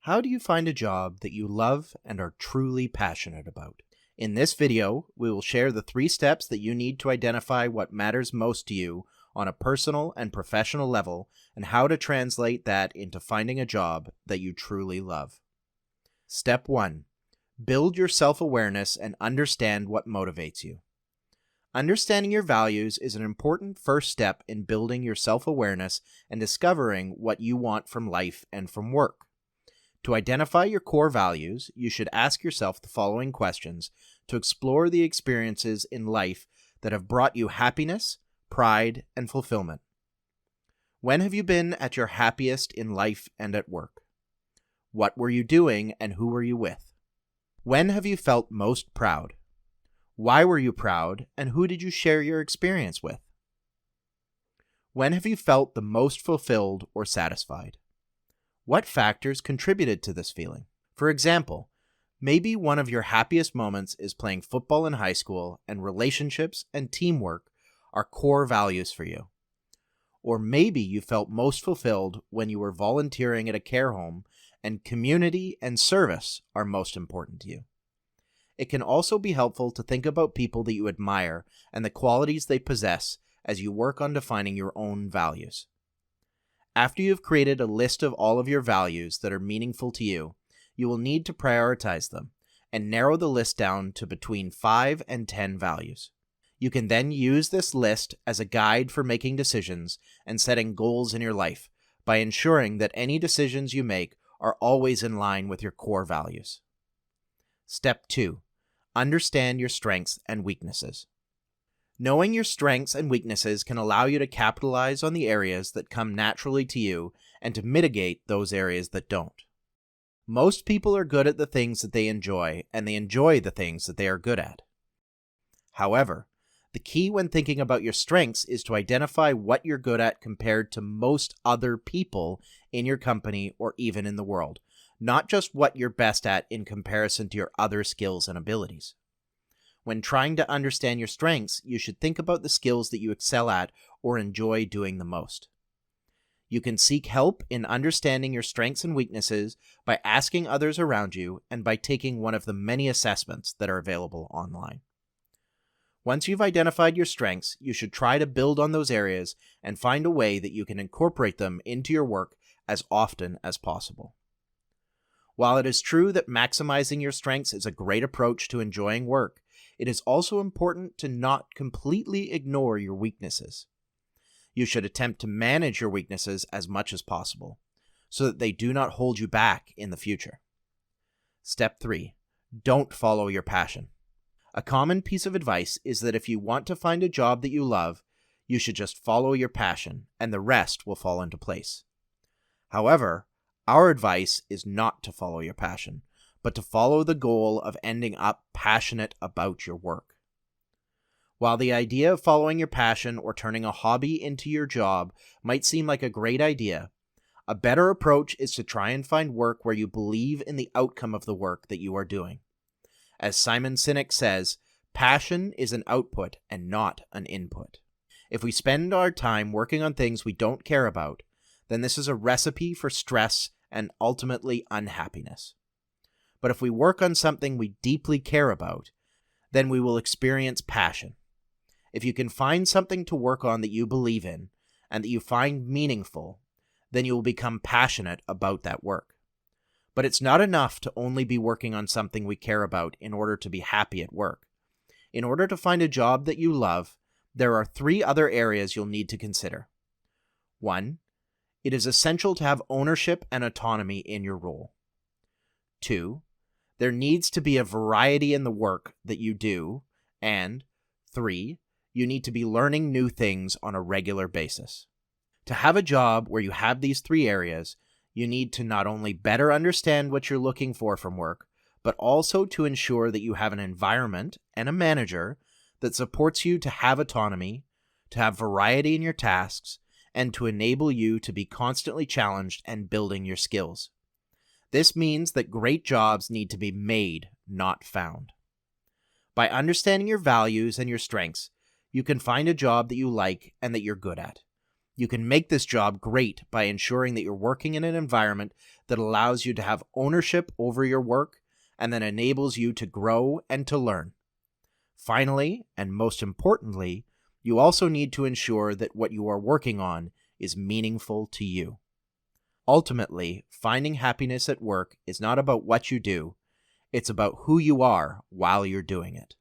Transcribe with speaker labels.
Speaker 1: How do you find a job that you love and are truly passionate about? In this video, we will share the 3 steps that you need to identify what matters most to you on a personal and professional level and how to translate that into finding a job that you truly love. Step 1. Build your self-awareness and understand what motivates you. Understanding your values is an important first step in building your self-awareness and discovering what you want from life and from work. To identify your core values, you should ask yourself the following questions to explore the experiences in life that have brought you happiness, pride, and fulfillment. When have you been at your happiest in life and at work? What were you doing and who were you with? When have you felt most proud? Why were you proud and who did you share your experience with? When have you felt the most fulfilled or satisfied? What factors contributed to this feeling? For example, maybe one of your happiest moments is playing football in high school and relationships and teamwork are core values for you. Or maybe you felt most fulfilled when you were volunteering at a care home and community and service are most important to you. It can also be helpful to think about people that you admire and the qualities they possess as you work on defining your own values. After you've created a list of all of your values that are meaningful to you, you will need to prioritize them and narrow the list down to between 5 and 10 values. You can then use this list as a guide for making decisions and setting goals in your life by ensuring that any decisions you make are always in line with your core values. Step 2. Understand your strengths and weaknesses. Knowing your strengths and weaknesses can allow you to capitalize on the areas that come naturally to you and to mitigate those areas that don't. Most people are good at the things that they enjoy, and they enjoy the things that they are good at. However, the key when thinking about your strengths is to identify what you're good at compared to most other people in your company or even in the world, not just what you're best at in comparison to your other skills and abilities. When trying to understand your strengths, you should think about the skills that you excel at or enjoy doing the most. You can seek help in understanding your strengths and weaknesses by asking others around you and by taking one of the many assessments that are available online. Once you've identified your strengths, you should try to build on those areas and find a way that you can incorporate them into your work as often as possible. While it is true that maximizing your strengths is a great approach to enjoying work, it is also important to not completely ignore your weaknesses. You should attempt to manage your weaknesses as much as possible, so that they do not hold you back in the future. Step 3. Don't follow your passion. A common piece of advice is that if you want to find a job that you love, you should just follow your passion, and the rest will fall into place. However, our advice is not to follow your passion, but to follow the goal of ending up passionate about your work. While the idea of following your passion or turning a hobby into your job might seem like a great idea, a better approach is to try and find work where you believe in the outcome of the work that you are doing. As Simon Sinek says, passion is an output and not an input. If we spend our time working on things we don't care about, then this is a recipe for stress and ultimately unhappiness. But if we work on something we deeply care about, then we will experience passion. If you can find something to work on that you believe in and that you find meaningful, then you will become passionate about that work. But it's not enough to only be working on something we care about in order to be happy at work. In order to find a job that you love, there are 3 other areas you'll need to consider. 1. It is essential to have ownership and autonomy in your role. 2. There needs to be a variety in the work that you do. And 3. You need to be learning new things on a regular basis. To have a job where you have these 3 areas, you need to not only better understand what you're looking for from work, but also to ensure that you have an environment and a manager that supports you to have autonomy, to have variety in your tasks, and to enable you to be constantly challenged and building your skills. This means that great jobs need to be made, not found. By understanding your values and your strengths, you can find a job that you like and that you're good at. You can make this job great by ensuring that you're working in an environment that allows you to have ownership over your work and that enables you to grow and to learn. Finally, and most importantly, you also need to ensure that what you are working on is meaningful to you. Ultimately, finding happiness at work is not about what you do, it's about who you are while you're doing it.